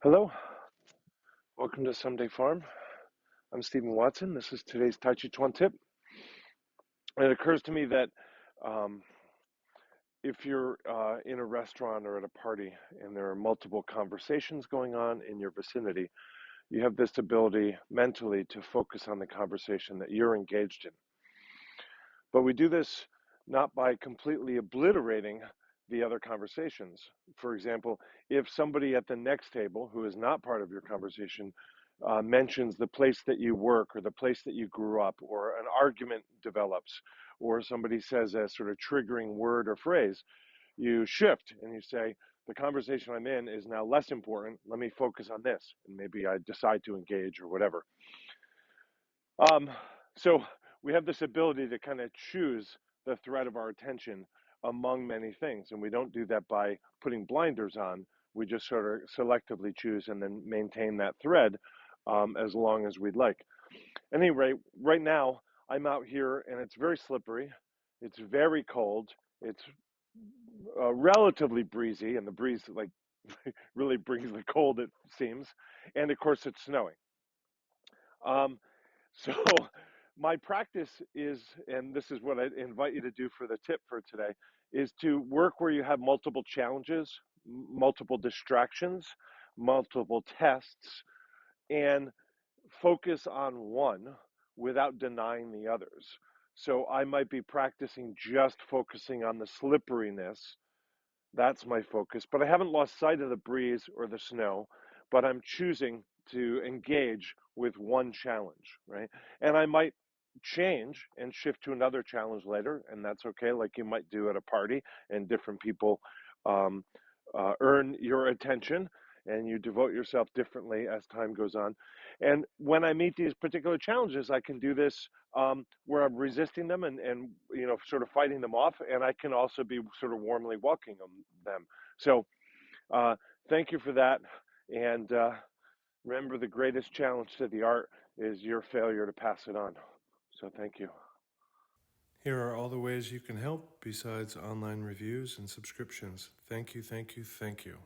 Hello, welcome to Someday Farm. I'm Stephen Watson. This is today's Tàijíquán Tip. And it occurs to me that um, if you're in a restaurant or at a party and there are multiple conversations going on in your vicinity, you have this ability mentally to focus on the conversation that you're engaged in. But we do this not by completely obliterating the other conversations. For example, if somebody at the next table who is not part of your conversation mentions the place that you work or the place that you grew up, or an argument develops, or somebody says a sort of triggering word or phrase, you shift and you say, the conversation I'm in is now less important. Let me focus on this. And maybe I decide to engage or whatever. Um, so we have this ability to kind of choose the thread of our attention among many things. And we don't do that by putting blinders on. We just sort of selectively choose and then maintain that thread as long as we'd like. At any rate, right now, I'm out here and it's very slippery. It's very cold. It's relatively breezy, and the breeze like really brings the cold, it seems. And of course, it's snowing. Um, so my practice is, and this is what I invite you to do for the tip for today, is to work where you have multiple challenges, multiple distractions, multiple tests, and focus on one without denying the others. So I might be practicing just focusing on the slipperiness. That's my focus, but I haven't lost sight of the breeze or the snow, but I'm choosing to engage with one challenge, right? And I might change and shift to another challenge later, and that's okay, like you might do at a party, and different people um, earn your attention and you devote yourself differently as time goes on. And when I meet these particular challenges, I can do this where I'm resisting them and sort of fighting them off, and I can also be sort of warmly welcoming them. So uh, thank you for that, and remember, the greatest challenge to the art is your failure to pass it on. So thank you. Here are all the ways you can help besides online reviews and subscriptions. Thank you, thank you, thank you.